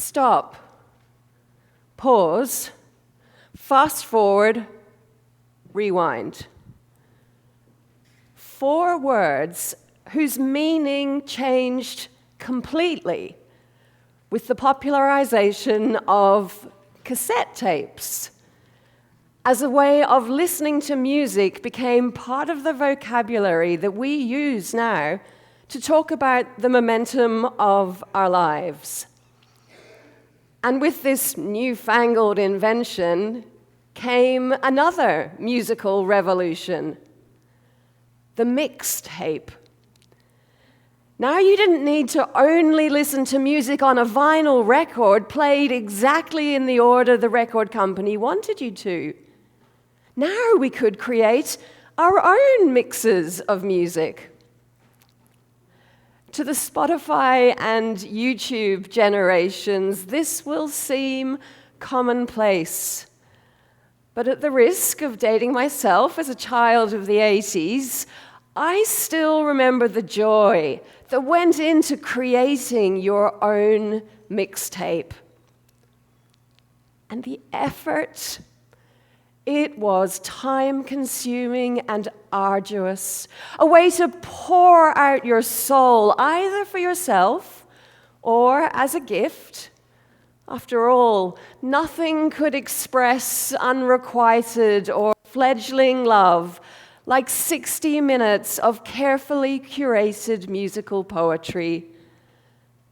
Stop, pause, fast forward, rewind. 4 words whose meaning changed completely with the popularization of cassette tapes. As a way of listening to music became part of the vocabulary that we use now to talk about the momentum of our lives. And with this newfangled invention came another musical revolution, the mixtape. Now you didn't need to only listen to music on a vinyl record played exactly in the order the record company wanted you to. Now we could create our own mixes of music. To the Spotify and YouTube generations, this will seem commonplace. But at the risk of dating myself as a child of the 80s, I still remember the joy that went into creating your own mixtape. And the effort. It was time-consuming and arduous, a way to pour out your soul, either for yourself or as a gift. After all, nothing could express unrequited or fledgling love like 60 minutes of carefully curated musical poetry.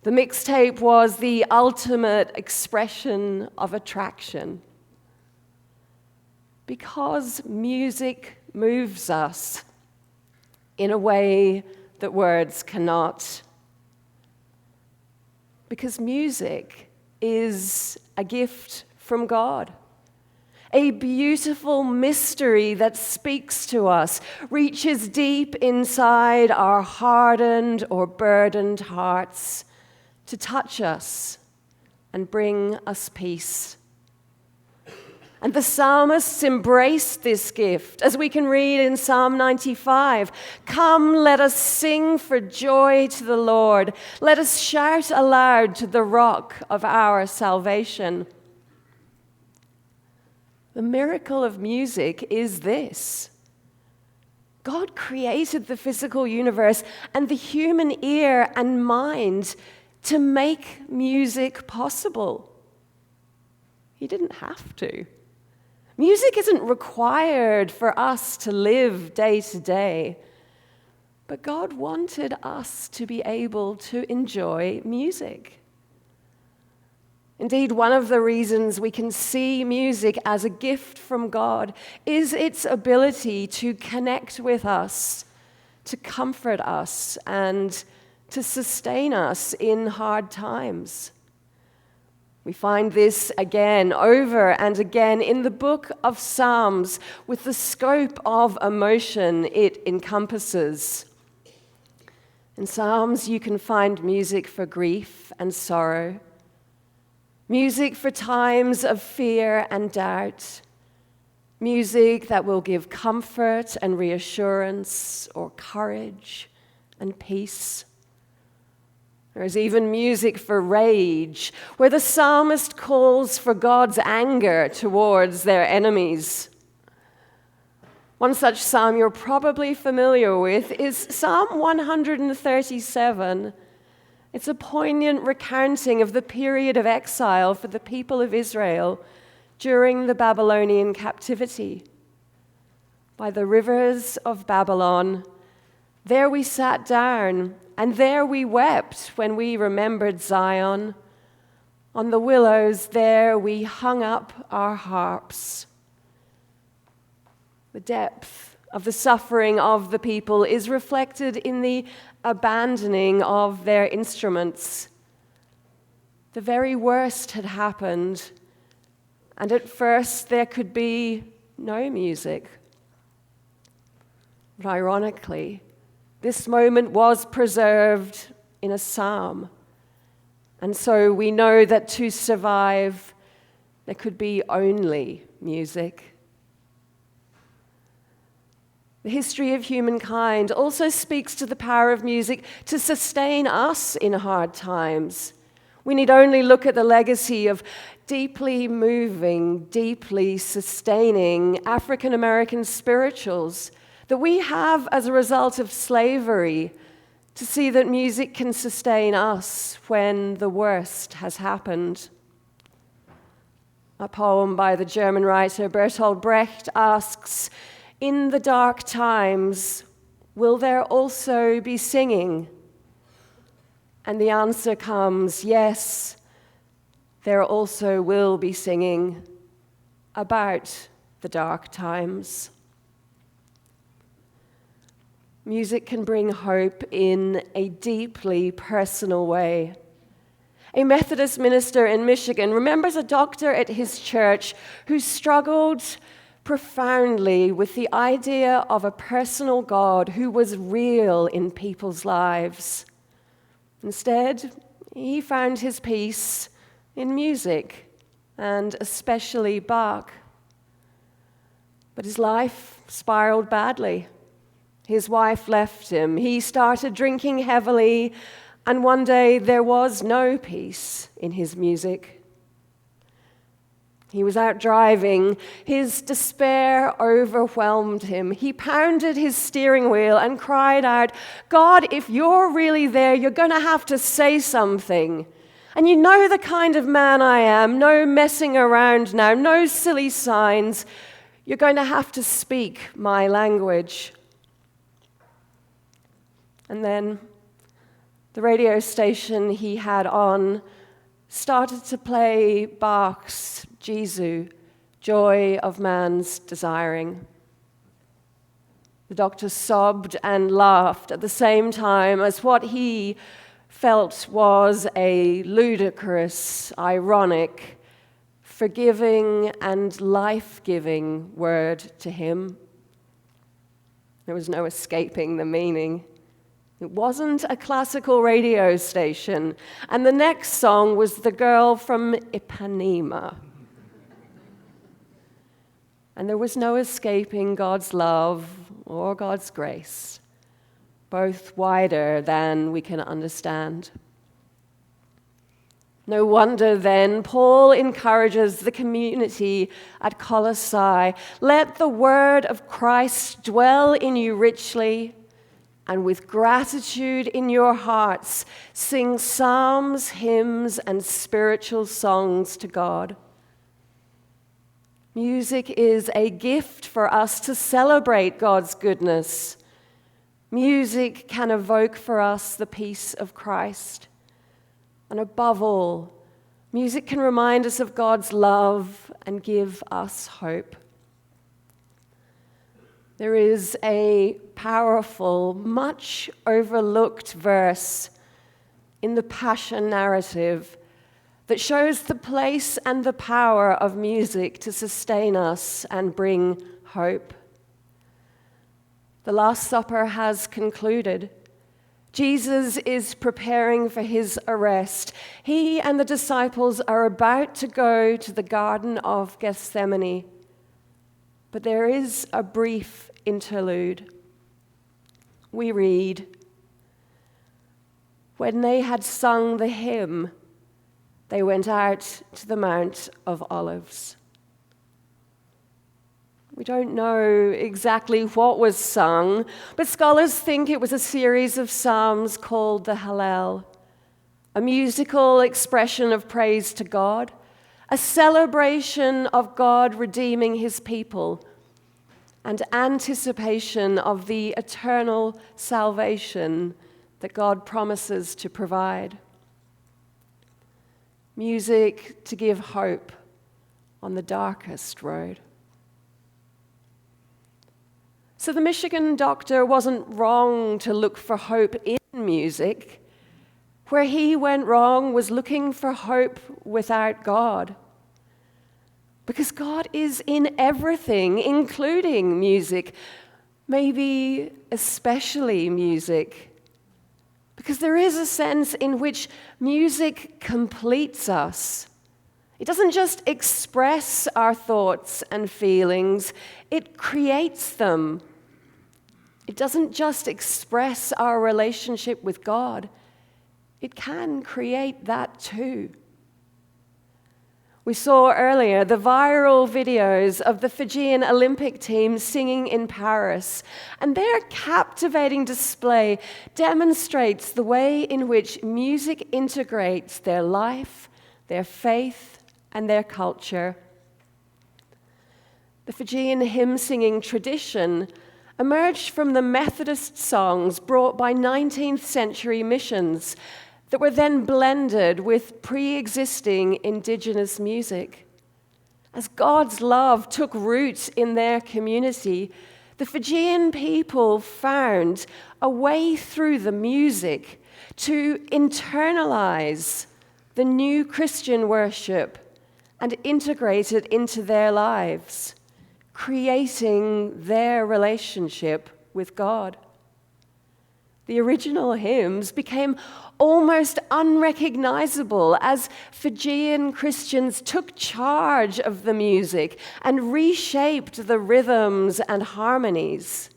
The mixtape was the ultimate expression of attraction. Because music moves us in a way that words cannot. Because music is a gift from God, a beautiful mystery that speaks to us, reaches deep inside our hardened or burdened hearts to touch us and bring us peace. And the psalmists embraced this gift, as we can read in Psalm 95. Come, let us sing for joy to the Lord. Let us shout aloud to the rock of our salvation. The miracle of music is this. God created the physical universe and the human ear and mind to make music possible. He didn't have to. Music isn't required for us to live day to day, but God wanted us to be able to enjoy music. Indeed, one of the reasons we can see music as a gift from God is its ability to connect with us, to comfort us, and to sustain us in hard times. We find this again, over and again, in the book of Psalms with the scope of emotion it encompasses. In Psalms, you can find music for grief and sorrow, music for times of fear and doubt, music that will give comfort and reassurance or courage and peace. There is even music for rage, where the psalmist calls for God's anger towards their enemies. One such psalm you're probably familiar with is Psalm 137. It's a poignant recounting of the period of exile for the people of Israel during the Babylonian captivity. By the rivers of Babylon, there we sat down, and there we wept when we remembered Zion. On the willows there we hung up our harps. The depth of the suffering of the people is reflected in the abandoning of their instruments. The very worst had happened, and at first there could be no music. But ironically, this moment was preserved in a psalm. And so we know that to survive, there could be only music. The history of humankind also speaks to the power of music to sustain us in hard times. We need only look at the legacy of deeply moving, deeply sustaining African American spirituals that we have as a result of slavery to see that music can sustain us when the worst has happened. A poem by the German writer Bertolt Brecht asks, "In the dark times, will there also be singing?" And the answer comes, yes, there also will be singing about the dark times. Music can bring hope in a deeply personal way. A Methodist minister in Michigan remembers a doctor at his church who struggled profoundly with the idea of a personal God who was real in people's lives. Instead, he found his peace in music, and especially Bach. But his life spiraled badly. His wife left him. He started drinking heavily, and one day there was no peace in his music. He was out driving. His despair overwhelmed him. He pounded his steering wheel and cried out, "God, if you're really there, you're going to have to say something. And you know the kind of man I am. No messing around now. No silly signs. You're going to have to speak my language." And then the radio station he had on started to play Bach's Jesu, Joy of Man's Desiring. The doctor sobbed and laughed at the same time as what he felt was a ludicrous, ironic, forgiving and life-giving word to him. There was no escaping the meaning. It wasn't a classical radio station, and the next song was The Girl from Ipanema. And there was no escaping God's love or God's grace, both wider than we can understand. No wonder then Paul encourages the community at Colossae, "Let the word of Christ dwell in you richly, and with gratitude in your hearts, sing psalms, hymns, and spiritual songs to God." Music is a gift for us to celebrate God's goodness. Music can evoke for us the peace of Christ. And above all, music can remind us of God's love and give us hope. There is a powerful, much overlooked verse in the Passion narrative that shows the place and the power of music to sustain us and bring hope. The Last Supper has concluded. Jesus is preparing for his arrest. He and the disciples are about to go to the Garden of Gethsemane. But there is a brief interlude. We read, "When they had sung the hymn, they went out to the Mount of Olives." We don't know exactly what was sung, but scholars think it was a series of psalms called the Hallel, a musical expression of praise to God, a celebration of God redeeming his people, and anticipation of the eternal salvation that God promises to provide. Music to give hope on the darkest road. So the Michigan doctor wasn't wrong to look for hope in music. Where he went wrong was looking for hope without God. Because God is in everything, including music, maybe especially music. Because there is a sense in which music completes us. It doesn't just express our thoughts and feelings, it creates them. It doesn't just express our relationship with God, it can create that too. We saw earlier the viral videos of the Fijian Olympic team singing in Paris, and their captivating display demonstrates the way in which music integrates their life, their faith, and their culture. The Fijian hymn-singing tradition emerged from the Methodist songs brought by 19th century missions that were then blended with pre-existing indigenous music. As God's love took root in their community, the Fijian people found a way through the music to internalize the new Christian worship and integrate it into their lives, creating their relationship with God. The original hymns became almost unrecognizable as Fijian Christians took charge of the music and reshaped the rhythms and harmonies.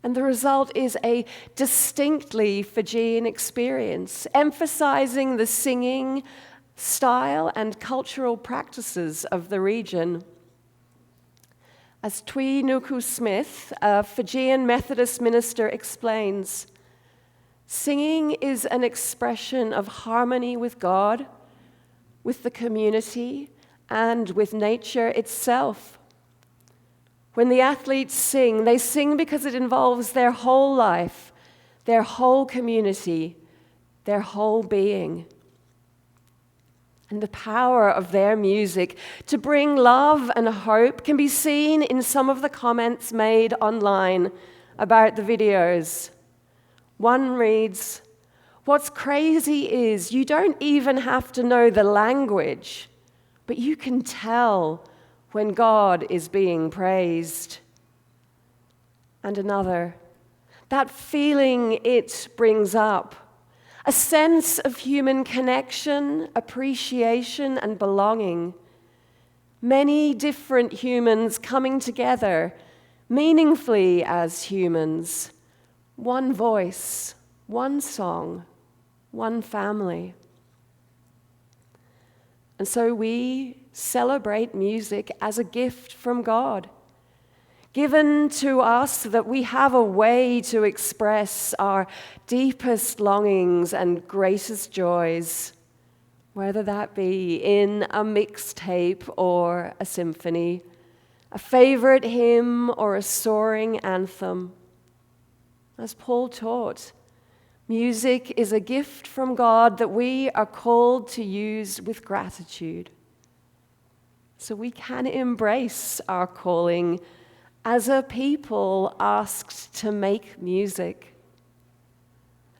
And the result is a distinctly Fijian experience, emphasizing the singing style and cultural practices of the region. As Tui Nuku Smith, a Fijian Methodist minister, explains, singing is an expression of harmony with God, with the community, and with nature itself. When the athletes sing, they sing because it involves their whole life, their whole community, their whole being. And the power of their music to bring love and hope can be seen in some of the comments made online about the videos. One reads, "What's crazy is you don't even have to know the language, but you can tell when God is being praised." And another, "That feeling it brings up, a sense of human connection, appreciation, and belonging. Many different humans coming together meaningfully as humans. One voice, one song, one family." And so we celebrate music as a gift from God, given to us that we have a way to express our deepest longings and greatest joys, whether that be in a mixtape or a symphony, a favorite hymn or a soaring anthem. As Paul taught, music is a gift from God that we are called to use with gratitude. So we can embrace our calling as a people asked to make music.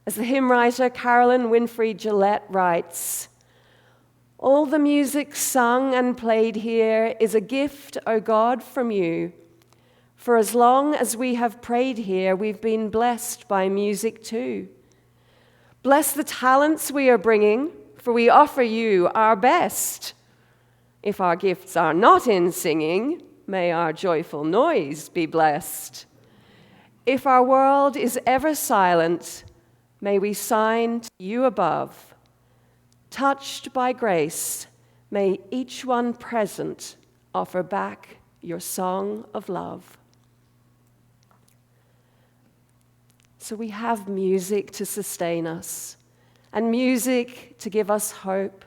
As the hymn writer Carolyn Winfrey Gillette writes, "All the music sung and played here is a gift, O God, from you. For as long as we have prayed here, we've been blessed by music too. Bless the talents we are bringing, for we offer you our best. If our gifts are not in singing, may our joyful noise be blessed. If our world is ever silent, may we sign to you above. Touched by grace, may each one present offer back your song of love." So we have music to sustain us, and music to give us hope,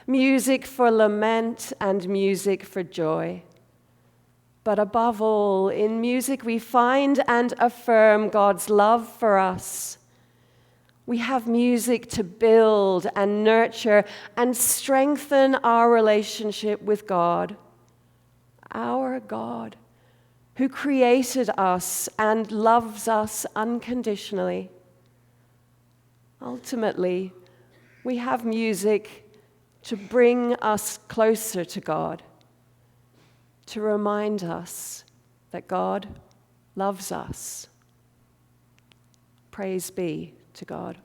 music for lament and music for joy. But above all, in music we find and affirm God's love for us. We have music to build and nurture and strengthen our relationship with God, our God, who created us and loves us unconditionally. Ultimately, we have music to bring us closer to God, to remind us that God loves us. Praise be to God.